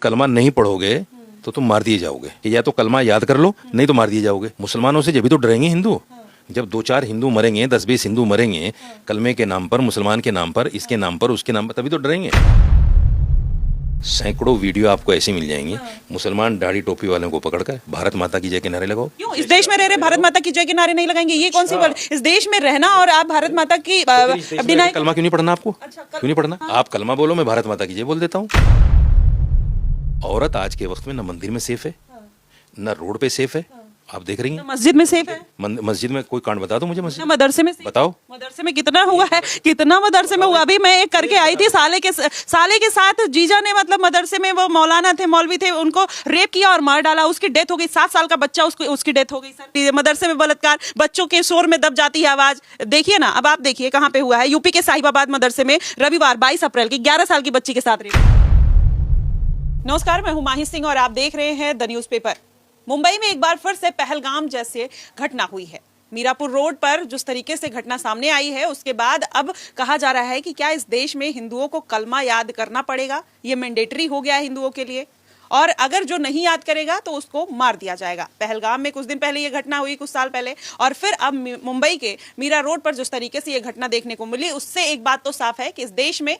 कलमा नहीं पढ़ोगे तो तुम मार दिए जाओगे। या तो कलमा याद कर लो, नहीं तो मार दिए जाओगे। मुसलमानों से जब भी तो डरेंगे हिंदू। जब 2-4 हिंदू मरेंगे, 10-20 हिंदू मरेंगे कलमे के नाम पर, मुसलमान के नाम पर, इसके नाम पर, उसके नाम पर, तभी तो डरेंगे। सैकड़ों वीडियो आपको ऐसे मिल जाएंगी, मुसलमान दाढ़ी टोपी वालों को पकड़कर भारत माता की जय के नारे लगाओ। क्यों इस देश में रह रहे भारत माता की जय के नारे नहीं लगाएंगे? ये कौन सी बात? इस देश में रहना और आप भारत माता की डिनाई। कलमा क्यों नहीं पढ़ना आपको? क्यों नहीं पढ़ना? आप कलमा बोलो, मैं भारत माता की जय बोल देता हूँ। औरत आज के वक्त में न मंदिर में सेफ है, न रोड पे सेफ है। आप देख रही हैं मस्जिद में सेफ है। मस्जिद में कोई कांड बता दो मुझे। मस्जिद मदरसे में बताओ। मदरसे में कितना हुआ है, कितना मदरसे में हुआ। अभी मैं एक करके आई थी, साले के साथ जीजा ने, मतलब मदरसे में वो मौलाना थे, मौलवी थे, उनको रेप किया और मार डाला। उसकी डेथ हो गई। 7 साल का बच्चा, उसकी डेथ हो गई। सर मदरसे में बलात्कार, बच्चों के शोर में दब जाती है आवाज। देखिए ना, अब आप देखिए कहाँ पे हुआ है। यूपी के साहिबाबाद मदरसे में रविवार 22 अप्रैल की 11 साल की बच्ची के साथ रेप। नमस्कार, मैं हूं माही सिंह और आप देख रहे हैं द न्यूज पेपर। मुंबई में एक बार फिर से पहलगाम जैसे घटना हुई है। मीरापुर रोड पर जिस तरीके से घटना सामने आई है, उसके बाद अब कहा जा रहा है कि क्या इस देश में हिंदुओं को कलमा याद करना पड़ेगा? ये मैंडेटरी हो गया है हिंदुओं के लिए, और अगर जो नहीं याद करेगा तो उसको मार दिया जाएगा। पहलगाम में कुछ दिन पहले ये घटना हुई, कुछ साल पहले, और फिर अब मुंबई के मीरा रोड पर जिस तरीके से ये घटना देखने को मिली, उससे एक बात तो साफ है कि इस देश में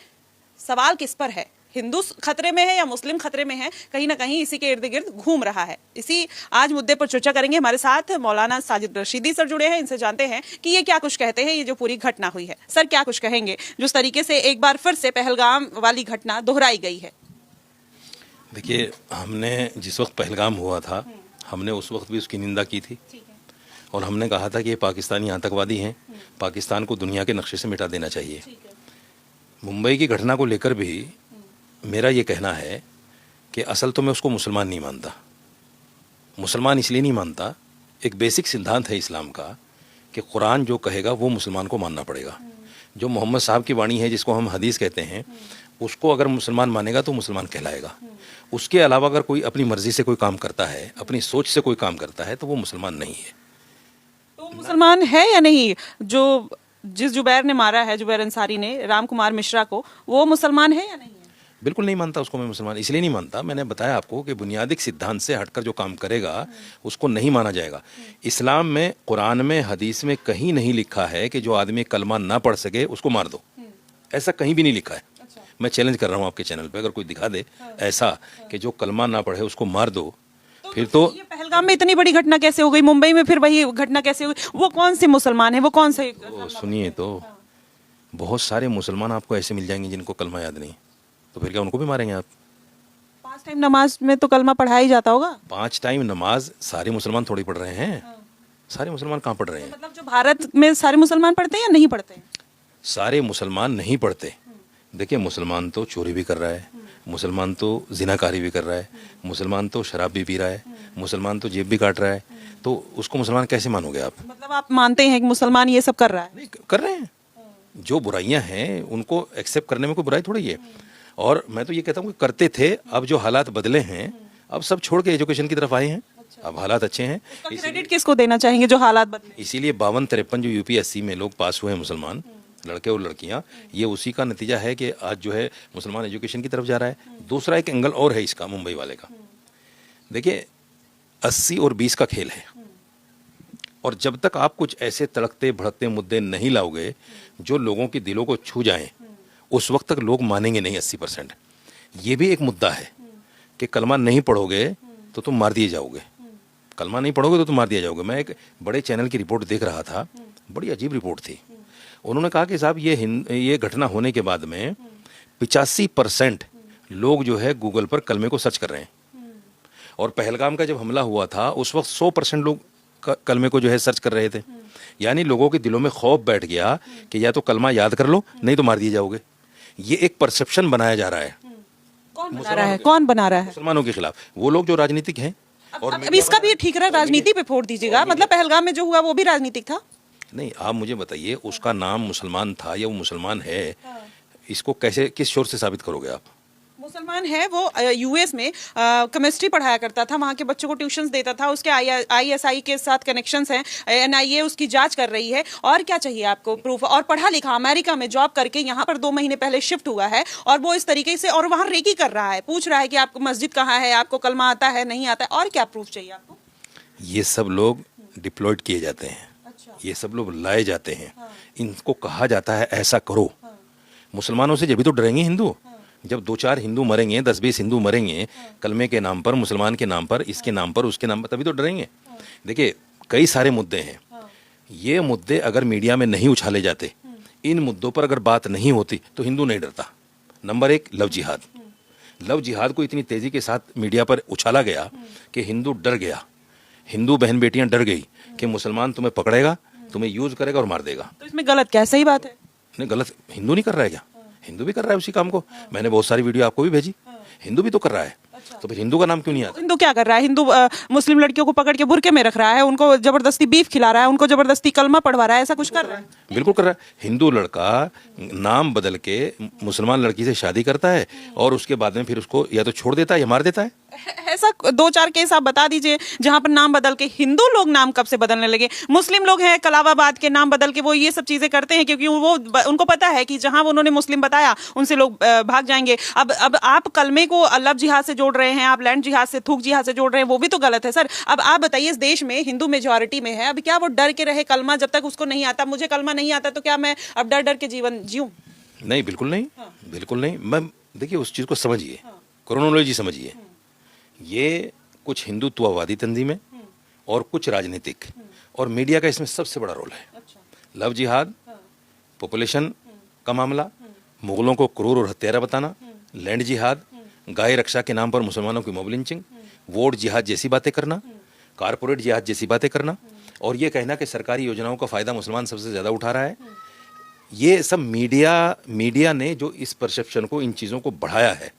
सवाल किस पर है? हिंदू खतरे में है या मुस्लिम खतरे में है? कहीं ना कहीं इसी के इर्द गिर्द घूम रहा है। इसी आज मुद्दे पर चर्चा करेंगे। हमारे साथ मौलाना साजिद रशीदी सर जुड़े हैं। इनसे जानते हैं कि ये क्या कुछ कहते हैं, ये जो पूरी घटना हुई है। सर क्या कुछ कहेंगे जिस तरीके से एक बार फिर से पहलगाम वाली घटना दोहराई गई है? देखिए, हमने जिस वक्त पहलगाम हुआ था, हमने उस वक्त भी उसकी निंदा की थी और हमने कहा था कि ये पाकिस्तानी आतंकवादी हैं, पाकिस्तान को दुनिया के नक्शे से मिटा देना चाहिए। मुंबई की घटना को लेकर भी मेरा ये कहना है कि असल तो मैं उसको मुसलमान नहीं मानता। मुसलमान इसलिए नहीं मानता, एक बेसिक सिद्धांत है इस्लाम का कि कुरान जो कहेगा वो मुसलमान को मानना पड़ेगा। जो मोहम्मद साहब की वाणी है, जिसको हम हदीस कहते हैं, उसको अगर मुसलमान मानेगा तो मुसलमान कहलाएगा। उसके अलावा अगर कोई अपनी मर्जी से कोई काम करता है, अपनी सोच से कोई काम करता है, तो वो मुसलमान नहीं है। तो मुसलमान है या नहीं? जो जिस जुबैर ने मारा है, जुबैर अंसारी ने राम कुमार मिश्रा को, वो मुसलमान है या नहीं है? बिल्कुल नहीं मानता उसको मैं मुसलमान। इसलिए नहीं मानता, मैंने बताया आपको कि बुनियादी सिद्धांत से हटकर जो काम करेगा उसको नहीं माना जाएगा। इस्लाम में, कुरान में, हदीस में कहीं नहीं लिखा है कि जो आदमी कलमा ना पढ़ सके उसको मार दो। ऐसा कहीं भी नहीं लिखा है। मैं चैलेंज कर रहा हूँ आपके चैनल पे, अगर कोई दिखा दे ऐसा कि जो कलमा ना पढ़े उसको मार दो, फिर तो ये पहलगाम में इतनी बड़ी घटना कैसे हो गई? मुंबई में फिर वही घटना कैसे हो गई? वो कौन से मुसलमान है? वो कौन से? सुनिए, तो बहुत सारे मुसलमान आपको ऐसे मिल जाएंगे जिनको कलमा याद नहीं, तो फिर क्या उनको भी मारेंगे आप? 5 टाइम नमाज में तो कलमा पढ़ाया ही जाता होगा। 5 टाइम नमाज सारे मुसलमान थोड़ी पढ़ रहे हैं। सारे मुसलमान कहाँ पढ़ रहे हैं? मतलब जो भारत में सारे मुसलमान पढ़ते हैं या नहीं पढ़ते हैं? सारे मुसलमान नहीं पढ़ते। देखिए, मुसलमान तो चोरी भी कर रहा है, मुसलमान तो जिनाकारी भी कर रहा है, मुसलमान तो शराब भी पी रहा है, मुसलमान तो जेब भी काट रहा है, तो उसको मुसलमान कैसे मानोगे आप? मतलब आप मानते हैं कि मुसलमान ये सब कर रहा है? नहीं कर रहे हैं। जो बुराइयां हैं उनको एक्सेप्ट करने में कोई बुराई थोड़ी है। और मैं तो ये कहता हूँ कि करते थे, अब जो हालात बदले हैं, अब सब छोड़ के एजुकेशन की तरफ आए हैं। अब हालात अच्छे हैं। क्रेडिट किसको देना चाहेंगे जो हालात बदले? इसीलिए 52-53 जो यूपीएससी में लोग पास हुए हैं मुसलमान लड़के और लड़कियां, ये उसी का नतीजा है कि आज जो है मुसलमान एजुकेशन की तरफ जा रहा है। दूसरा एक एंगल और है इसका, मुंबई वाले का। देखिए, 80 और 20 का खेल है, और जब तक आप कुछ ऐसे तड़कते भड़कते मुद्दे नहीं लाओगे जो लोगों के दिलों को छू जाएं, उस वक्त तक लोग मानेंगे नहीं 80%। ये भी एक मुद्दा है कि कलमा नहीं पढ़ोगे तो तुम मार दिए जाओगे। कलमा नहीं पढ़ोगे तो तुम मार दिया जाओगे। मैं एक बड़े चैनल की रिपोर्ट देख रहा था, बड़ी अजीब रिपोर्ट थी। उन्होंने कहा कि साहब ये घटना होने के बाद में 85% लोग जो है गूगल पर कलमे को सर्च कर रहे हैं, और पहलगाम का जब हमला हुआ था उस वक्त 100% लोग कलमे को जो है सर्च कर रहे थे। यानी लोगों के दिलों में खौफ बैठ गया कि या तो कलमा याद कर लो, नहीं तो मार दिए जाओगे। ये एक परसेप्शन बनाया जा रहा है। कौन बना रहा है? कौन बना रहा है? मुसलमानों के खिलाफ वो लोग जो राजनीतिक हैं। और अब इसका भी ठीक रहा, राजनीति पे फोड़ दीजिएगा। मतलब पहलगाम में जो हुआ वो भी राजनीतिक था? नहीं, आप मुझे बताइए, उसका नाम मुसलमान था या वो मुसलमान है, इसको कैसे, किस शोर से साबित करोगे आप? मुसलमान है वो यूएस में केमिस्ट्री पढ़ाया करता था, वहाँ के बच्चों को ट्यूशंस देता था, उसके आईएसआई के साथ कनेक्शंस हैं, एनआईए उसकी जांच कर रही है, और क्या चाहिए आपको प्रूफ? और पढ़ा लिखा अमेरिका में जॉब करके यहाँ पर 2 महीने पहले शिफ्ट हुआ है, और वो इस तरीके से और वहाँ रेकी कर रहा है, पूछ रहा है कि आपको मस्जिद कहाँ है, आपको कलमा आता है नहीं आता है, और क्या प्रूफ चाहिए आपको? ये सब लोग डिप्लॉयड किए जाते हैं, ये सब लोग लाए जाते हैं, इनको कहा जाता है ऐसा करो। मुसलमानों से जब भी तो डरेंगे हिंदू, जब 2-4 हिंदू मरेंगे, 10-20 हिंदू मरेंगे कलमे के नाम पर, मुसलमान के नाम पर, इसके नाम पर, उसके नाम पर, तभी तो डरेंगे। देखिए कई सारे मुद्दे हैं, ये मुद्दे अगर मीडिया में नहीं उछाले जाते, इन मुद्दों पर अगर बात नहीं होती तो हिंदू नहीं डरता। नंबर 1 लव जिहाद, लव जिहाद को इतनी तेजी के साथ मीडिया पर उछाला गया कि हिंदू डर गया, हिंदू बहन बेटियां डर गई कि मुसलमान तुम्हें पकड़ेगा, तुम्हें यूज करेगा और मार देगा। तो इसमें गलत क्या है? सही बात है। नहीं गलत हिंदू नहीं कर रहा है क्या? हिंदू भी कर रहा है उसी काम को, मैंने बहुत सारी वीडियो आपको भी भेजी, हिंदू भी तो कर रहा है। तो फिर हिंदू का नाम क्यों नहीं आता? हिंदू क्या कर रहा है? हिंदू मुस्लिम लड़कियों को पकड़ के बुरके में रख रहा है, उनको जबरदस्ती बीफ खिला रहा है, उनको जबरदस्ती कलमा पढ़वा रहा है, ऐसा कुछ कर रहा है? बिल्कुल कर रहा है। हिंदू लड़का नाम बदल के मुसलमान लड़की से शादी करता है और उसके बाद में फिर उसको या तो छोड़ देता है या मार देता है। ऐसा 2-4 केस आप बता दीजिए जहां पर नाम बदल के, हिंदू लोग नाम कब से बदलने लगे? मुस्लिम लोग हैं कलावाबाद के नाम बदल के वो ये सब चीजें करते हैं क्योंकि वो उनको पता है कि जहां उन्होंने मुस्लिम बताया उनसे लोग भाग जाएंगे। अब आप कलमे को लव जिहाद से जोड़ रहे हैं, आप लैंड जिहाद से, थूक जिहाद से जोड़ रहे हैं, वो भी तो गलत है सर। अब आप बताइए, इस देश में हिंदू मेजॉरिटी में है, अब क्या वो डर के रहे कलमा जब तक उसको नहीं आता? मुझे कलमा नहीं आता तो क्या मैं अब डर डर के जीवन जीऊं? नहीं, बिल्कुल नहीं, बिल्कुल नहीं। मैं देखिए उस चीज को समझिए, क्रोनोलॉजी समझिए। ये कुछ हिंदुत्ववादी तंजीमें और कुछ राजनीतिक और मीडिया का इसमें सबसे बड़ा रोल है। लव जिहाद, पॉपुलेशन का मामला, मुगलों को क्रूर और हत्यारा बताना, लैंड जिहाद, गाय रक्षा के नाम पर मुसलमानों की मॉब लिंचिंग, वोट जिहाद जैसी बातें करना, कारपोरेट जिहाद जैसी बातें करना, और ये कहना कि सरकारी योजनाओं का फायदा मुसलमान सबसे ज्यादा उठा रहा है। ये सब मीडिया ने जो इस परसेप्शन को, इन चीजों को बढ़ाया है,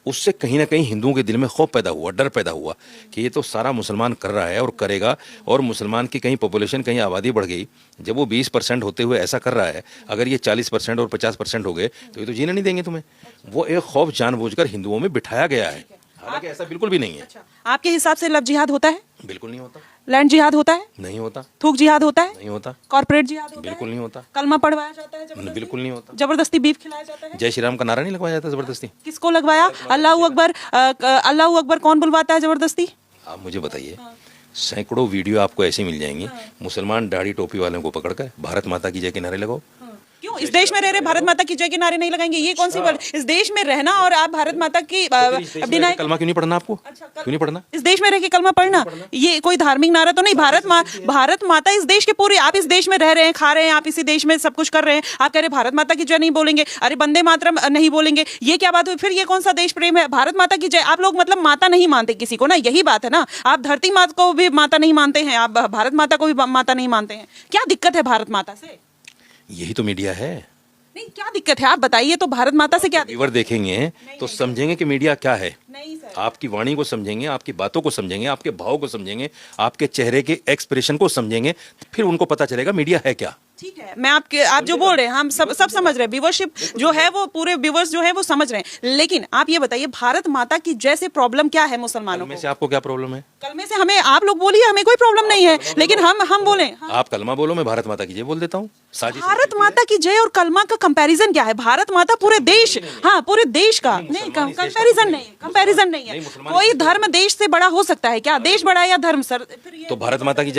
उससे कहीं ना कहीं हिंदुओं के दिल में खौफ पैदा हुआ, डर पैदा हुआ कि ये तो सारा मुसलमान कर रहा है और करेगा, और मुसलमान की कहीं पॉपुलेशन, कहीं आबादी बढ़ गई, जब वो 20% होते हुए ऐसा कर रहा है, अगर ये 40% और 50% हो गए तो ये तो जीने नहीं देंगे तुम्हें। वो एक खौफ जानबूझकर हिंदुओं में बिठाया गया है, हालांकि ऐसा बिल्कुल भी नहीं है। आपके हिसाब से लव जिहाद होता है? बिल्कुल नहीं होता। लैंड जिहाद होता है? नहीं होता। थूक जिहाद होता है? नहीं होता। कॉर्पोरेट जिहाद होता है? बिल्कुल नहीं होता। कलमा पढ़वाया जाता है जबरदस्ती? बिल्कुल नहीं होता। जबरदस्ती बीफ खिलाया जाता है? जय श्री राम का नारा नहीं लगवाया जाता जबरदस्ती? किसको लगवाया? अल्लाह अकबर, अल्लाह अकबर कौन बुलवाता है जबरदस्ती? आप मुझे बताइए, सैकड़ों वीडियो आपको ऐसे मिल जाएंगी, मुसलमान दाढ़ी टोपी वालों को पकड़कर भारत माता की जय के नारे लगाओ। क्यों इस देश में रह रहे भारत माता की जय के नारे नहीं लगाएंगे? ये कौन सी बात? इस देश में रहना और आप भारत माता की कलमा क्यों नहीं पढ़ना आपको? क्यों नहीं पढ़ना? इस देश में रह के कलमा पढ़ना ये कोई धार्मिक नारा तो नहीं? भारत माता इस देश के पूरे, आप इस देश में रह रहे हैं, खा रहे हैं, आप इसी देश में सब कुछ कर रहे हैं, आप कह रहे भारत माता की जय नहीं बोलेंगे, अरे वंदे मातरम नहीं बोलेंगे, ये क्या बात हुई? फिर ये कौन सा देश प्रेम है? भारत माता की जय। आप लोग मतलब माता नहीं मानते किसी को ना, यही बात है ना। आप धरती माता को भी माता नहीं मानते हैं, आप भारत माता को भी माता नहीं मानते हैं। क्या दिक्कत है भारत माता से? यही तो मीडिया है। नहीं, क्या दिक्कत है आप बताइए तो, भारत माता से क्या व्यूअर देखेंगे तो समझेंगे कि मीडिया क्या है। नहीं सर, आपकी वाणी को समझेंगे, आपकी बातों को समझेंगे, आपके भाव को समझेंगे, आपके चेहरे के एक्सप्रेशन को समझेंगे, फिर उनको पता चलेगा मीडिया है क्या। ठीक है, मैं आप जो बोल रहे हैं हम सब समझ रहे हैं, व्यूअरशिप जो है वो पूरे व्यूअर्स जो है वो समझ रहे हैं, लेकिन आप ये बताइए भारत माता की जय से प्रॉब्लम क्या है मुसलमानों में से आपको क्या प्रॉब्लम है? कलमे से हमें, आप लोग बोलिए, हमें कोई प्रॉब्लम नहीं है, लेकिन हम बोले। हाँ। आप कलमा बोलो, मैं भारत माता की जय बोल देता हूँ। भारत माता की जय और कलमा का कंपैरिजन क्या है? भारत माता पूरे देश, हाँ पूरे देश का नहीं, कंपैरिजन नहीं है। कोई धर्म देश से बड़ा हो सकता है क्या? देश बड़ा है या धर्म सर? तो भारत माता की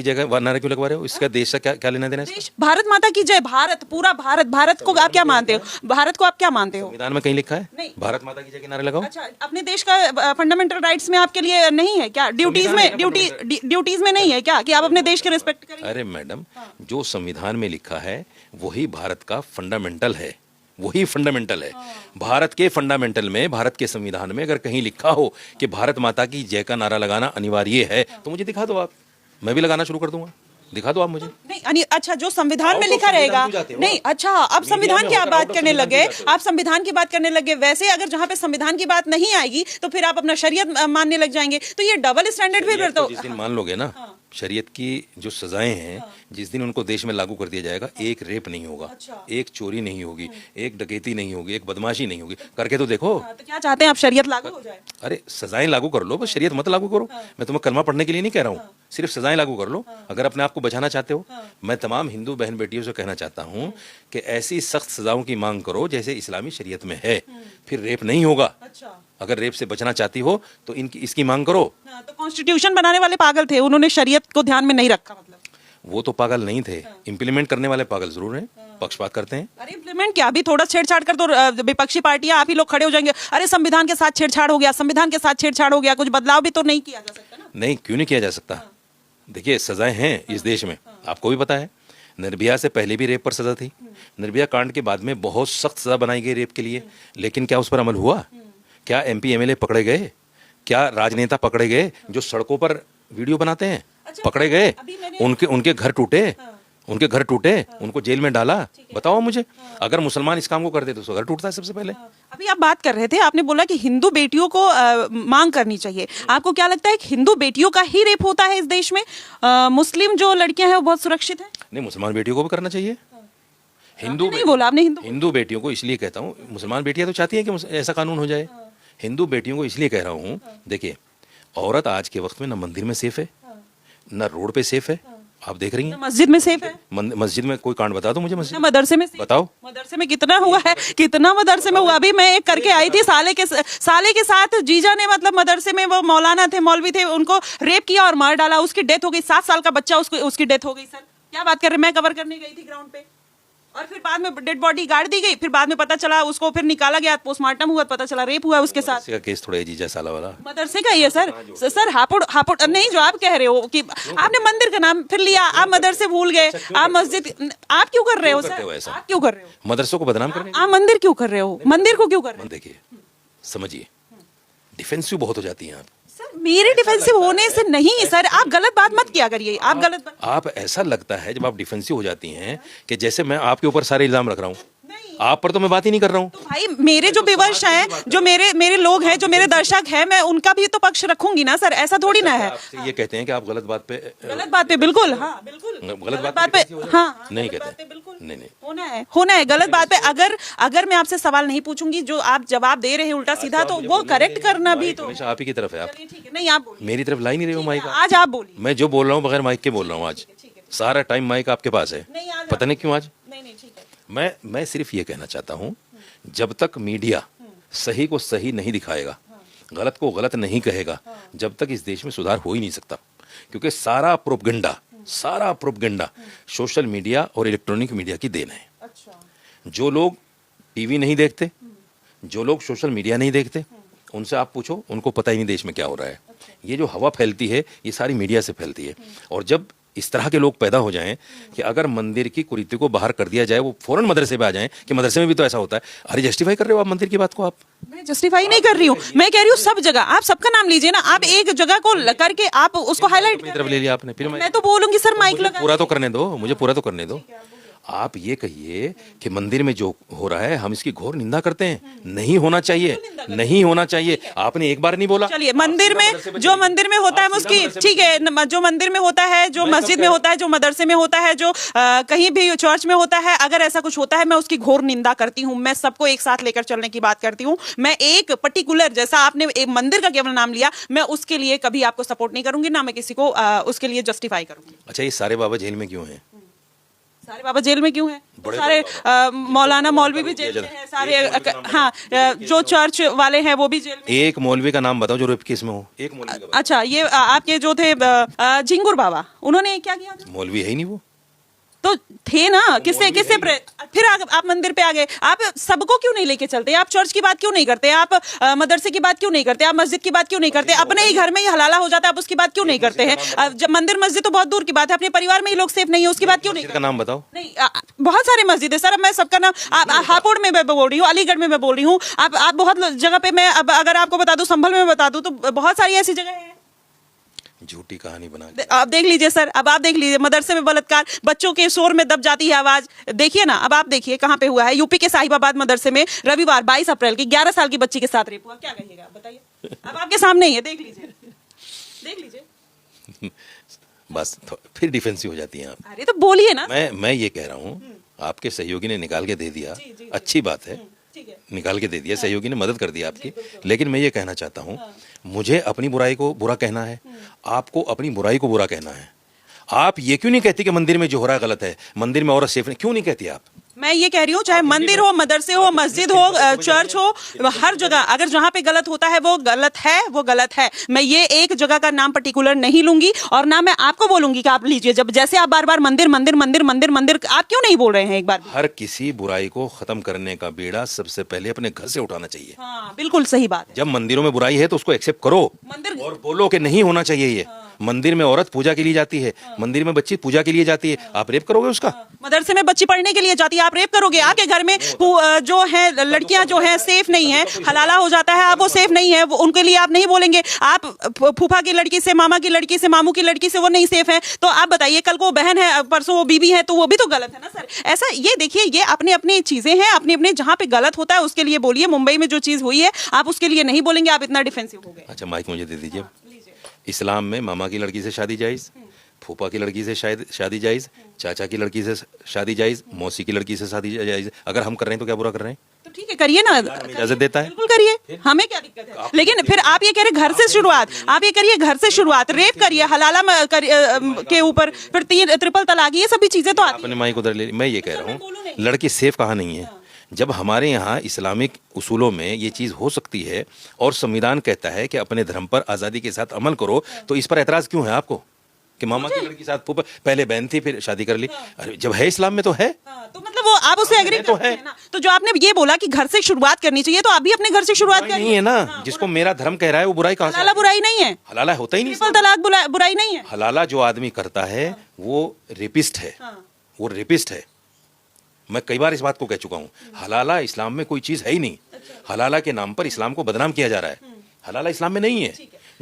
जगह नारे क्यों लगवा रहे हो? इसका देश से क्या लेना देना है? भारत माता की जय, भारत, पूरा भारत को आप क्या मानते हो? भारत को आप क्या मानते हो? संविधान में कहीं लिखा है भारत माता की जय के नारे लगाओ? अच्छा, अपने देश का फंडामेंटल राइट्स में आपके लिए नहीं है क्या? ड्यूटीज में नहीं है क्या कि आप अपने देश के रिस्पेक्ट करें? अरे मैडम, जो संविधान में लिखा है वही भारत का फंडामेंटल है, वही फंडामेंटल है। भारत के फंडामेंटल में, भारत के संविधान में अगर कहीं लिखा हो कि भारत माता की जय का नारा लगाना अनिवार्य है तो मुझे दिखा दो आप, मैं भी लगाना शुरू कर दूंगा। दिखा दो आप मुझे। नहीं, अच्छा जो संविधान में लिखा रहेगा। नहीं, अच्छा अब संविधान की आप बात करने लगे, आप संविधान की बात करने लगे। वैसे अगर जहाँ पे संविधान की बात नहीं आएगी तो फिर आप अपना शरीयत मानने लग जाएंगे, तो ये डबल स्टैंडर्ड फिर तो जिस दिन मान लोगे ना, शरीयत की जो सजाएं हैं, जिस दिन उनको देश में लागू कर दिया जाएगा, एक रेप नहीं होगा, एक चोरी नहीं होगी, एक डकैती नहीं होगी, एक बदमाशी नहीं होगी। करके तो देखो। तो क्या चाहते हैं आप, शरीयत लागू हो जाए? अरे सजाएं लागू कर लो, बस शरीयत मत लागू करो। मैं तुम्हें कलमा पढ़ने के लिए नहीं कह रहा हूँ, सिर्फ सजाएं लागू कर लो अगर अपने आप को बचाना चाहते हो। मैं तमाम हिंदू बहन बेटियों से कहना चाहता हूँ कि ऐसी सख्त सजाओं की मांग करो जैसे इस्लामी शरीयत में है, फिर रेप नहीं होगा। अगर रेप से बचना चाहती हो तो इनकी इसकी मांग करो। तो कॉन्स्टिट्यूशन बनाने वाले पागल थे, उन्होंने शरीयत को ध्यान में नहीं रखा। मतलब वो तो पागल नहीं थे, इम्प्लीमेंट करने वाले पागल जरूर हैं, पक्षपात करते हैं। अरे इम्प्लीमेंट क्या, अभी थोड़ा छेड़छाड़ कर तो विपक्षी पार्टियां आप ही लोग खड़े हो जाएंगे, अरे संविधान के साथ छेड़छाड़ हो गया, संविधान के साथ छेड़छाड़ हो गया। कुछ बदलाव भी तो नहीं किया जा सकता ना? नहीं, क्यों नहीं किया जा सकता? देखिए सजाएं हैं इस देश में, आपको भी पता है। निर्भया से पहले भी रेप पर सजा थी, निर्भया कांड के बाद में बहुत सख्त सजा बनाई गई रेप के लिए, लेकिन क्या उस पर अमल हुआ? क्या MP MLA पकड़े गए? क्या राजनेता पकड़े गए जो सड़कों पर वीडियो बनाते हैं? पकड़े गए? उनके घर टूटे, उनके घर टूटे, उनको जेल में डाला। बताओ मुझे, अगर मुसलमान इस काम को करते तो उसका घर टूटता है सबसे पहले। अभी आप बात कर रहे थे, आपने बोला कि हिंदू बेटियों को मांग करनी चाहिए। आपको क्या लगता है कि हिंदू बेटियों का ही रेप होता है इस देश में? मुस्लिम जो लड़कियां हैं वो बहुत सुरक्षित हैं? नहीं, मुसलमान बेटियों को भी करना चाहिए। हिंदू नहीं बोला आपने, हिंदू बेटियों को इसलिए कहता हूँ, मुसलमान बेटियां तो चाहती हैं कि ऐसा कानून हो जाए। हिंदू बेटियों को इसलिए कह रहा हूँ, देखिए औरत आज के वक्त में न मंदिर में सेफ है, न रोड पे सेफ है। आप देख रही हैं मस्जिद में सेफ है? मस्जिद में कोई कांड बता दो मुझे। मस्जिद, मदरसे में बताओ। मदरसे में कितना हुआ है, कितना मदरसे में हुआ। अभी मैं एक करके आई थी, साले के साथ जीजा ने, मतलब मदरसे में वो मौलाना थे, मौलवी थे, उनको रेप किया और मार डाला। उसकी डेथ हो गई, 7 साल का बच्चा, उसकी डेथ हो गई। सर क्या बात कर रहे हैं? मैं कवर करने गई थी ग्राउंड पे, और फिर बाद में डेड बॉडी गाड़ दी गई, फिर बाद में पता चला उसको फिर निकाला गया, पोस्टमार्टम हुआ, पता चला रेप हुआ उसके साथ। का केस थोड़ा जीजा साला वाला मदरसे का ही है सर। सर हापुड़ नहीं, जो आप कह रहे हो कि आपने मंदिर का नाम फिर लिया, आप मदरसे भूल गए, आप मस्जिद, आप क्यों कर रहे हो सर? आप क्यों कर रहे हो? मदरसों को बदनाम करने? आप मंदिर क्यों कर रहे हो? मंदिर को क्यों कर रहे हो? देखिए समझिए, डिफेंसिव बहुत हो जाती हैं आप। सर मेरे डिफेंसिव होने से नहीं सर, आप गलत बात मत किया करिए। आप गलत बात, आप ऐसा लगता है जब आप डिफेंसिव हो जाती हैं कि जैसे मैं आपके ऊपर सारे इल्जाम रख रहा हूँ। आप पर तो मैं बात ही नहीं कर रहा हूँ। तो भाई मेरे जो विवश हैं, जो मेरे लोग हैं, जो मेरे दर्शक हैं, मैं उनका भी तो पक्ष रखूंगी ना सर, ऐसा थोड़ी ना है। आपसे ये कहते हैं कि आप गलत बात पे बिल्कुल, हाँ बिल्कुल, गलत बात पे हाँ नहीं कहते, बिल्कुल नहीं होना है गलत बात पे। अगर मैं आपसे सवाल नहीं पूछूंगी, जो आप जवाब दे रहे हैं उल्टा सीधा, तो वो करेक्ट करना भी तो हमेशा आप ही की तरफ है। आप ठीक है, नहीं आप बोलिए, मेरी तरफ ला ही नहीं रहे हो माइक। आज आप बोलिए। मैं जो बोल रहा हूँ बगैर माइक के बोल रहा हूँ। आज सारा टाइम माइक आपके पास है, पता नहीं क्यों आज। नहीं ठीक है। मैं सिर्फ ये कहना चाहता हूँ, जब तक मीडिया सही को सही नहीं दिखाएगा, गलत को गलत नहीं कहेगा, जब तक इस देश में सुधार हो ही नहीं सकता। क्योंकि सारा प्रोपगंडा सोशल मीडिया और इलेक्ट्रॉनिक मीडिया की देन है। जो लोग टीवी नहीं देखते, जो लोग सोशल मीडिया नहीं देखते, उनसे आप पूछो, उनको पता ही नहीं देश में क्या हो रहा है। ये जो हवा फैलती है ये सारी मीडिया से फैलती है। और जब इस तरह के लोग पैदा हो जाएं कि अगर मंदिर की कुरीति को बाहर कर दिया जाए, वो फौरन मदरसे पे आ जाएं कि मदरसे में भी तो ऐसा होता है। अरे जस्टिफाई कर रहे हो आप मंदिर की बात को? आप मैं जस्टिफाई नहीं कर रही हूँ, मैं कह रही हूँ सब जगह आप सबका नाम लीजिए ना। आप एक जगह को करके आप उसको हाईलाइट अपनी तरफ ले लिया आपने। फिर मैं तो बोलूंगी सर, माइक लगा, पूरा तो करने दो मुझे, पूरा तो करने दो। आप ये कहिए कि मंदिर में जो हो रहा है हम इसकी घोर निंदा करते हैं, नहीं होना चाहिए, नहीं होना चाहिए। आपने एक बार नहीं बोला। चलिए मंदिर में जो मंदिर में होता है उसकी ठीक है, जो मंदिर में होता है, जो मस्जिद में होता है, जो मदरसे में होता है, जो कहीं भी चर्च में होता है, अगर ऐसा कुछ होता है मैं उसकी घोर निंदा करती हूँ। मैं सबको एक साथ लेकर चलने की बात करती हूँ। मैं एक पर्टिकुलर, जैसा आपने एक मंदिर का केवल नाम लिया, मैं उसके लिए कभी आपको सपोर्ट नहीं करूंगी, ना मैं किसी को उसके लिए जस्टिफाई करूंगी। अच्छा, ये सारे बाबा जेल में क्यों हैं? सारे बाबा जेल में क्यों हैं? सारे मौलाना मौलवी भी जेल में हैं, सारे हाँ, जो चर्च वाले हैं वो भी जेल में। एक मौलवी का नाम बताओ जो रेप केस में हो, एक मौलवी का। अच्छा, ये आपके जो थे झिंगुर बाबा, उन्होंने क्या किया था? मौलवी है ही नहीं वो तो थे ना, किससे फिर आप मंदिर पे आ गए। आप सबको क्यों नहीं लेके चलते? आप चर्च की बात क्यों नहीं करते? आप मदरसे की बात क्यों नहीं करते? आप मस्जिद की बात क्यों नहीं करते? अपने ही घर में ही हलाला हो जाता है, आप उसकी बात क्यों नहीं करते हैं? जब मंदिर मस्जिद तो बहुत दूर की बात है, अपने परिवार में ही लोग सेफ नहीं है, उसकी बात क्यों नहीं करते? नाम बताओ। नहीं, बहुत सारे मस्जिद है सर, अब मैं सबका नाम, हापुड़ में मैं बोल रही हूँ, अलीगढ़ में मैं बोल रही हूँ, आप बहुत जगह पे मैं अगर आपको बता दूं, संभल में बता दूं, तो बहुत सारी ऐसी जगह है। झूठी कहानी बना आप देख लीजिए सर, अब आप देख लीजिए, मदरसे में बलात्कार, बच्चों के शोर में दब जाती है आवाज। देखिए ना, अब आप देखिए कहाँ पे हुआ है। यूपी के साहिबाबाद मदरसे में रविवार 22 अप्रैल की 11 साल की बच्ची के साथ रेप हुआ। क्या कहिएगा बताइए? अब आपके सामने ही है, देख लीजिए। बस फिर डिफेंसिव हो जाती हैं आप। अरे तो बोलिए ना। मैं ये कह रहा हूँ, आपके सहयोगी ने निकाल के दे दिया, अच्छी बात है, निकाल के दे दिया, सहयोगी ने मदद कर दी आपकी, लेकिन मैं ये कहना चाहता हूँ, मुझे अपनी बुराई को बुरा कहना है, आपको अपनी बुराई को बुरा कहना है। आप ये क्यों नहीं कहती कि मंदिर में जो हो रहा है गलत है, मंदिर में औरत सेफ नहीं, क्यों नहीं कहती आप? मैं ये कह रही हूँ, चाहे मंदिर हो, मदरसे हो, मस्जिद हो, चर्च हो, हर जगह अगर जहाँ पे गलत होता है वो गलत है, वो गलत है। मैं ये एक जगह का नाम पर्टिकुलर नहीं लूंगी और ना मैं आपको बोलूंगी कि आप लीजिए। जब जैसे आप बार बार मंदिर मंदिर मंदिर मंदिर मंदिर, आप क्यों नहीं बोल रहे हैं एक बार? हर किसी बुराई को खत्म करने का बीड़ा सबसे पहले अपने घर से उठाना चाहिए। हाँ, बिल्कुल सही बात है। जब मंदिरों में बुराई है तो उसको एक्सेप्ट करो मंदिर और बोलो कि नहीं होना चाहिए ये। मंदिर में औरत पूजा के लिए जाती है, मंदिर में बच्ची पूजा के लिए जाती है, आप रेप करोगे उसका? मदरसे में बच्ची पढ़ने के लिए जाती है, आप रेप करोगे? आपके घर में जो है लड़कियां जो है सेफ नहीं है, हलाला हो जाता है, आप वो सेफ नहीं है, उनके लिए आप नहीं बोलेंगे। आप फूफा की लड़की से, मामा की लड़की से, मामू की लड़की से वो नहीं सेफ है, तो आप बताइए कल को वो बहन है, परसों वो बीबी है, तो वो भी तो गलत है ना सर। ऐसा ये देखिए, ये अपनी अपनी चीजें हैं, अपने अपने जहाँ पे गलत होता है उसके लिए बोलिए। मुंबई में जो चीज हुई है आप उसके लिए नहीं बोलेंगे, आप इतना डिफेंसिव हो गए। अच्छा, माइक मुझे दे दीजिए। इस्लाम में मामा की लड़की से शादी जायज़, फूफा की लड़की से शादी जायज़, चाचा की लड़की से शादी जायज़, मौसी की लड़की से शादी जायज़। अगर हम कर रहे हैं तो क्या बुरा कर रहे हैं? तो ठीक है, करिए ना, इजाजत देता है, बिल्कुल करिए, हमें क्या दिक्कत है। लेकिन फिर आप ये कह रहे घर से शुरुआत, आप ये करिए घर से शुरुआत, रेप करिए, हलाला के ऊपर फिर ट्रिपल तलाक, ये सभी चीजें तो आती अपने माइक उधर ले। मैं ये कह रहा हूँ, लड़की सेफ कहाँ नहीं है। जब हमारे यहाँ इस्लामिक उसूलों में ये चीज़ हो सकती है और संविधान कहता है कि अपने धर्म पर आज़ादी के साथ अमल करो, तो इस पर एतराज़ क्यों है आपको कि मामा की लड़की के साथ पहले बहन थी फिर शादी कर ली? अरे जब है इस्लाम में तो है। तो मतलब वो आप उससे एग्री तो करते हैं ना। तो जो आपने ये बोला कि घर से शुरुआत करनी चाहिए, तो आप भी अपने घर से शुरुआत बुराई करिए। नहीं है ना, जिसको मेरा धर्म कह रहा है वो बुराई कहाँ से? हलाला बुराई नहीं है, हलाला होता ही नहीं। ट्रिपल तलाक बुराई नहीं है। हलाला जो आदमी करता है वो रेपिस्ट है, वो रेपिस्ट है। मैं कई बार इस बात को कह चुका हूँ, हलाला इस्लाम में कोई चीज़ है ही नहीं। हलाला के नाम पर इस्लाम को बदनाम किया जा रहा है, हलाला इस्लाम में नहीं है।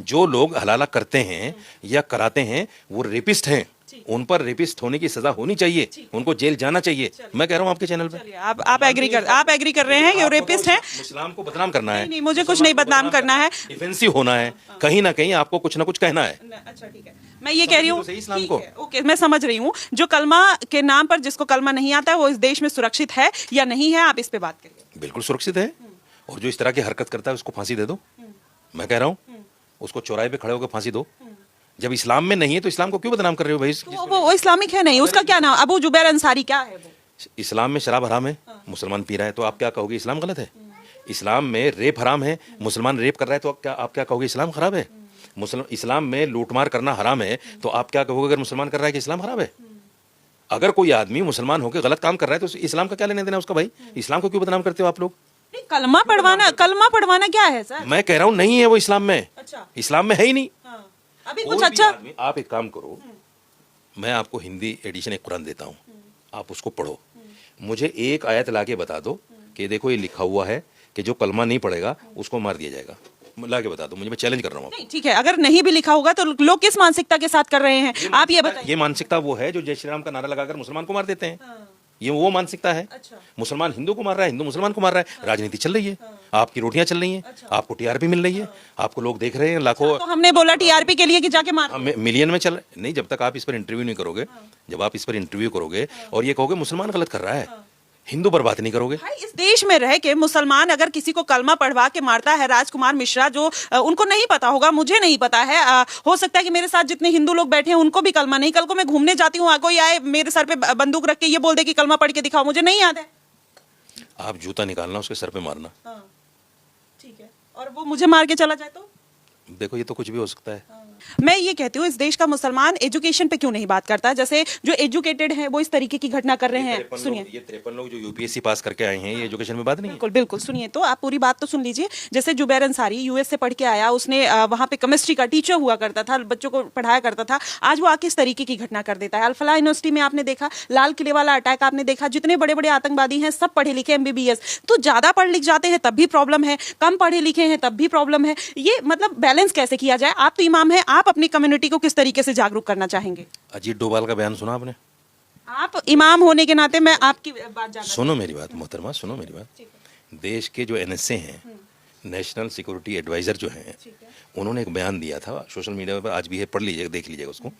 जो लोग हलाला करते हैं या कराते हैं वो रेपिस्ट हैं, उन पर रेपिस्ट होने की सजा होनी चाहिए, उनको जेल जाना चाहिए। मैं कह रहा हूँ आपके चैनल पे। आप एग्री कर रहे हैं कि वो रेपिस्ट हैं? इस्लाम को बदनाम करना है? नहीं, मुझे कुछ नहीं बदनाम करना है, डिफेंसिव होना है, कहीं ना कहीं आपको कुछ ना कुछ कहना है। अच्छा ठीक है, मैं ये कह रही हूँ, इस्लाम को ओके, मैं समझ रही हूँ। जो कलमा के नाम पर जिसको कलमा नहीं आता है वो इस देश में सुरक्षित है या नहीं है, आप इस पे बात करिए। बिल्कुल सुरक्षित है, और जो इस तरह की हरकत करता है उसको फांसी दे दो। मैं कह रहा हूँ उसको चौराहे पे खड़े होकर फांसी दो। जब इस्लाम में नहीं है तो इस्लाम को क्यों बदनाम कर रहे हो भाई? तो वो इस्लामिक है नहीं, उसका क्या नाम? अबू जुबैर अंसारी क्या है वो? इस्लाम में शराब हराम है, मुसलमान पी रहा है, तो आप क्या कहोगे? इस्लाम गलत है। इस्लाम में रेप हराम है, मुसलमान रेप कर रहा है, तो आप क्या कहोगे? इस्लाम खराब है। इस्लाम में लूटमार करना हराम है, तो आप क्या कहोगे अगर मुसलमान कर रहा है कि इस्लाम खराब है? अगर कोई आदमी मुसलमान होकर गलत काम कर रहा है तो इस्लाम का क्या लेना देना उसका भाई? इस्लाम को क्यों बदनाम करते हो आप लोग? कलमा पढ़वाना क्या है सर? मैं कह रहा हूँ नहीं है वो इस्लाम में। अच्छा, इस्लाम में है ही नहीं। अभी कुछ अच्छा, आप एक काम करो, मैं आपको हिंदी एडिशन एक कुरान देता हूँ, आप उसको पढ़ो, मुझे एक आयत लाके बता दो कि देखो ये लिखा हुआ है कि जो कलमा नहीं पढ़ेगा उसको मार दिया जाएगा। लाके बता दो मुझे, मैं चैलेंज कर रहा हूँ। नहीं ठीक है, अगर नहीं भी लिखा होगा तो लोग किस मानसिकता के साथ कर रहे हैं, आप ये बताइए। ये मानसिकता वो है जो जय श्री राम का नारा लगाकर मुसलमान को मार देते हैं, ये वो मानसिकता है। अच्छा। मुसलमान हिंदू को मार रहा है, हिंदू मुसलमान को मार रहा है, राजनीति चल रही है, आपकी रोटियां चल रही हैं, आपको टीआरपी मिल रही है, आपको लोग देख रहे हैं लाखों। तो हमने बोला टीआरपी के लिए कि जाके मार, मिलियन में चल नहीं। जब तक आप इस पर इंटरव्यू नहीं करोगे, जब आप इस पर इंटरव्यू करोगे और ये कहोगे मुसलमान गलत कर रहा है, हिंदू पर बात नहीं करोगे। भाई इस देश में रह के मुसलमान अगर किसी को कलमा पढ़वा के मारता है, राजकुमार मिश्रा जो उनको नहीं पता होगा, मुझे नहीं पता है, हो सकता है कि मेरे साथ जितने हिंदू लोग बैठे हैं उनको भी कलमा नहीं। कल को मैं घूमने जाती हूँ, कोई आए मेरे सर पे बंदूक रख के ये बोल दे कि कलमा पढ़ के दिखाओ, मुझे नहीं याद है। आप जूता निकालना, उसके सर पे मारना। ठीक है, और वो मुझे मार के चला जाए तो देखो ये तो कुछ भी हो सकता है। मैं ये कहती हूँ इस देश का मुसलमान एजुकेशन पे क्यों नहीं बात करता? जैसे जो एजुकेटेड हैं वो इस तरीके की घटना कर रहे हैं। सुनिए, ये 53 लोग जो यूपीएससी पास करके आए हैं, ये एजुकेशन में बात नहीं है। बिल्कुल बिल्कुल, सुनिए तो आप पूरी बात तो सुन लीजिए। जैसे जुबैर अंसारी यूएस से पढ़ के आया, उसने वहाँ पे केमिस्ट्री का टीचर हुआ करता था, बच्चों को पढ़ाया करता था, आज वो आके इस तरीके की घटना कर देता है। अल-फलाह यूनिवर्सिटी में आपने देखा, लाल किले वाला अटैक आपने देखा, जितने बड़े बड़े आतंकवादी हैं सब पढ़े लिखे MBBS। तो ज्यादा पढ़ लिख जाते हैं तब भी प्रॉब्लम है, कम पढ़े लिखे हैं तब भी प्रॉब्लम है। ये मतलब बैलेंस कैसे किया जाए? आप तो इमाम हैं, आप अपनी कम्युनिटी को किस तरीके से जागरूक करना चाहेंगे? अजीत डोभाल का बयान सुना आपने? आप इमाम होने के नाते मैं आपकी बात जानना। सुनो मेरी बात मोहतरमा, सुनो मेरी बात। देश के जो NSA हैं, नेशनल सिक्योरिटी एडवाइज़र जो हैं, उन्होंने एक बयान दिया था, सोशल मीडिया पर आज भी है, पढ़ लीजिएगा, देख लीजिएगा उसको।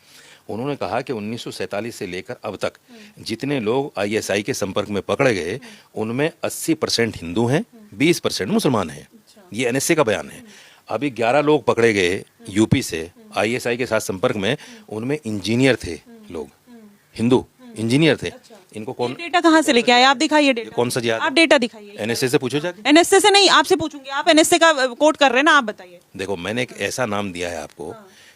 उन्होंने कहा कि 1947 से लेकर अब तक जितने लोग आईएसआई के संपर्क में पकड़े गए, उनमें 80% हिंदू हैं, 20% मुसलमान हैं। ये एनएसए का बयान है। अभी 11 लोग पकड़े गए यूपी से आईएसआई के साथ संपर्क में, उनमें इंजीनियर थे लोग, हिंदू इंजीनियर थे। इनको कौन डेटा कहाँ से लेके आए आप? दिखाइए डेटा। कौन सा याद? आप डेटा दिखाइए। एनएसए से पूछो जाके। एनएसए से नहीं, आपसे पूछूंगी। आप एनएसए का कोट कर रहे हैं ना, आप बताइए। देखो, मैंने एक ऐसा नाम दिया है आपको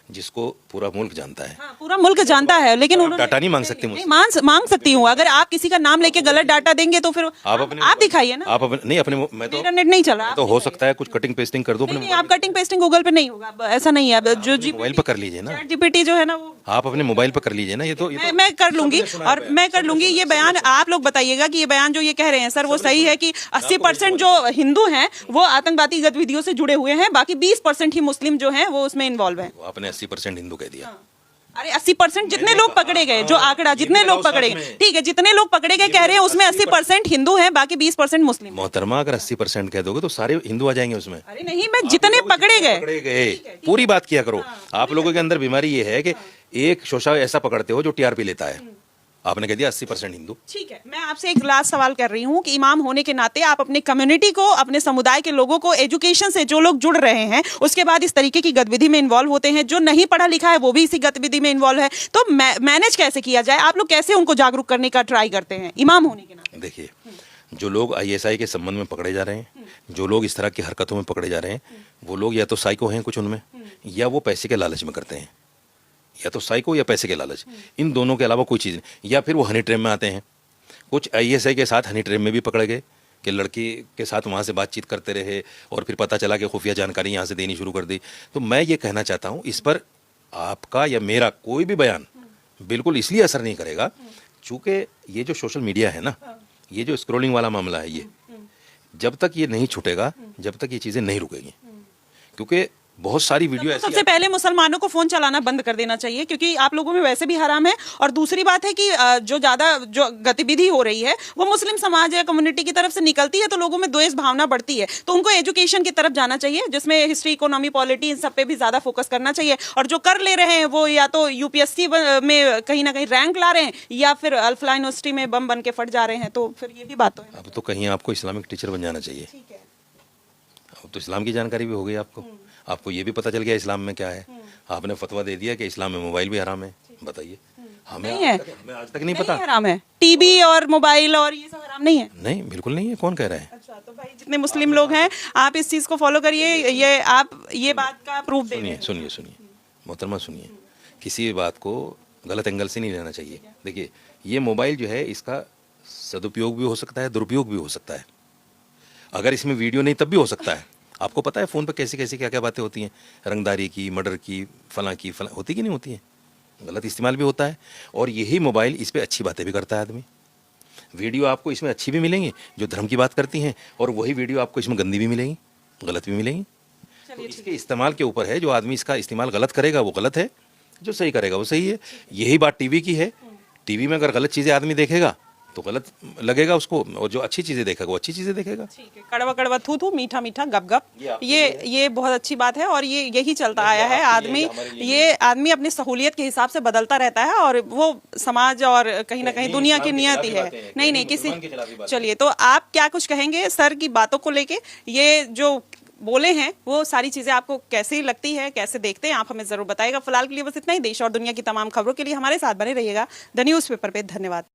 जिसको पूरा मुल्क जानता है। हाँ, पूरा मुल्क जानता है, लेकिन उन्होंने डाटा नहीं मांग सकते मुझसे। मांग सकती हूँ। अगर आप किसी का नाम लेके गलत डाटा देंगे तो फिर आप दिखाइए ना। आप अपने नहीं, अपने मैं तो इंटरनेट नहीं चल रहा तो हो सकता है कुछ कटिंग पेस्टिंग कर दो अपने नहीं, आप कटिंग पेस्टिंग गूगल पे नहीं होगा, ऐसा नहीं है। अब जो मोबाइल पर कर लीजिए ना, जीपीटी जो है ना, वो आप अपने मोबाइल पर कर लीजिए ना। ये तो मैं कर लूंगी, और मैं कर लूंगी। ये बयान आप लोग बताइएगा कि ये बयान जो ये कह रहे हैं सर, वो सही है कि 80% जो हिंदू हैं वो आतंकवादी गतिविधियों से जुड़े हुए हैं, बाकी 20% ही मुस्लिम जो हैं वो उसमें इन्वॉल्व हैं। आपने 80% हिंदू कह दिया। अरे 80% जितने लोग पकड़े गए, जो आंकड़ा जितने लोग पकड़े गए, ठीक है, जितने लोग पकड़े गए कह रहे हैं उसमें 80% हिंदू हैं, बाकी 20% मुस्लिम। मोहतरमा, अगर 80% कह दोगे तो सारे हिंदू आ जाएंगे उसमें। अरे नहीं, मैं जितने पकड़े गए पूरी बात किया करो। आप लोगों के अंदर बीमारी ये है कि एक शोषा ऐसा पकड़ते हो जो टीआरपी लेता है। आपने कह दिया 80% हिंदू। ठीक है, मैं आपसे एक लास्ट सवाल कर रही हूँ कि इमाम होने के नाते आप अपने कम्युनिटी को, अपने समुदाय के लोगों को, एजुकेशन से जो लोग जुड़ रहे हैं उसके बाद इस तरीके की गतिविधि में इन्वॉल्व होते हैं, जो नहीं पढ़ा लिखा है वो भी इसी गतिविधि में इन्वॉल्व है, तो मैनेज कैसे किया जाए? आप लोग कैसे उनको जागरूक करने का ट्राई करते हैं इमाम होने के नाते? देखिए, जो लोग आईएसआई के संबंध में पकड़े जा रहे हैं, जो लोग इस तरह की हरकतों में पकड़े जा रहे हैं, वो लोग या तो साइको हैं कुछ उनमें, या वो पैसे के लालच में करते हैं। या तो साइको या पैसे के लालच, इन दोनों के अलावा कोई चीज़ नहीं। या फिर वो हनी ट्रैप में आते हैं। कुछ आईएसआई के साथ हनी ट्रैप में भी पकड़े गए कि लड़की के साथ वहाँ से बातचीत करते रहे और फिर पता चला कि खुफिया जानकारी यहाँ से देनी शुरू कर दी। तो मैं ये कहना चाहता हूँ, इस पर आपका या मेरा कोई भी बयान बिल्कुल इसलिए असर नहीं करेगा चूँकि ये जो सोशल मीडिया है ना, ये जो स्क्रॉलिंग वाला मामला है, ये जब तक ये नहीं छूटेगा, जब तक ये चीज़ें नहीं रुकेंगी, क्योंकि बहुत सारी वीडियो ऐसी। सबसे पहले मुसलमानों को फोन चलाना बंद कर देना चाहिए, क्योंकि आप लोगों में वैसे भी हराम है। और दूसरी बात है कि जो ज्यादा जो गतिविधि हो रही है वो मुस्लिम समाज या कम्युनिटी की तरफ से निकलती है, तो लोगों में द्वेष भावना बढ़ती है। तो उनको एजुकेशन की तरफ जाना चाहिए, जिसमें हिस्ट्री, इकोनॉमी, पॉलिटी, इन सब पे भी ज्यादा फोकस करना चाहिए। और जो कर ले रहे हैं वो या तो यूपीएससी में कहीं ना कहीं रैंक ला रहे हैं, या फिर अल्फला यूनिवर्सिटी में बम बन के फट जा रहे हैं, तो फिर ये भी बात तो है। अब तो कहीं आपको इस्लामिक टीचर बन जाना चाहिए। ठीक है, अब तो इस्लाम की जानकारी भी हो गई आपको। आपको ये भी पता चल गया इस्लाम में क्या है। आपने फतवा दे दिया कि इस्लाम में मोबाइल भी हराम है। बताइए, हमें आज तक नहीं पता। हराम है टीवी और मोबाइल और ये सब हराम नहीं है? नहीं, बिल्कुल नहीं है। कौन कह रहा है? अच्छा, तो भाई जितने मुस्लिम लोग हैं, आप इस चीज को फॉलो करिए। ये आप ये बात का प्रूफ दे। सुनिए मोहतरमा, सुनिए। किसी भी बात को गलत एंगल से नहीं लेना चाहिए। देखिए, ये मोबाइल जो है, इसका सदुपयोग भी हो सकता है, दुरुपयोग भी हो सकता है। अगर इसमें वीडियो नहीं तब भी हो सकता है। आपको पता है फ़ोन पर कैसी कैसी क्या क्या बातें होती हैं, रंगदारी की, मर्डर की, फलां होती कि नहीं होती है। गलत इस्तेमाल भी होता है। और यही मोबाइल इस पर अच्छी बातें भी करता है आदमी। वीडियो आपको इसमें अच्छी भी मिलेंगी जो धर्म की बात करती हैं, और वही वीडियो आपको इसमें गंदी भी मिलेंगी, गलत भी मिलेंगी। तो इसके इस्तेमाल के ऊपर है। जो आदमी इसका इस्तेमाल गलत करेगा वो गलत है, जो सही करेगा वो सही है। यही बात टीवी की है। टीवी में अगर गलत चीज़ें आदमी देखेगा तो गलत लगेगा उसको, और जो अच्छी चीजें देखेगा वो अच्छी चीजें देखेगा। ठीक है, कड़वा कड़वा थू थू, मीठा मीठा गप गप, ये बहुत अच्छी बात है। और ये यही चलता आया है। ये आदमी अपनी सहूलियत के हिसाब से बदलता रहता है, और वो समाज और कहीं ना कहीं दुनिया की नियति है। नहीं किसी। चलिए, तो आप क्या कुछ कहेंगे सर की बातों को लेके? ये जो बोले हैं वो सारी चीजें आपको कैसी लगती है, कैसे देखते हैं, आप हमें जरूर बताइएगा। फिलहाल के लिए बस इतना ही। देश और दुनिया की तमाम खबरों के लिए हमारे साथ बने रहिएगा द न्यूज़पेपर पे। धन्यवाद।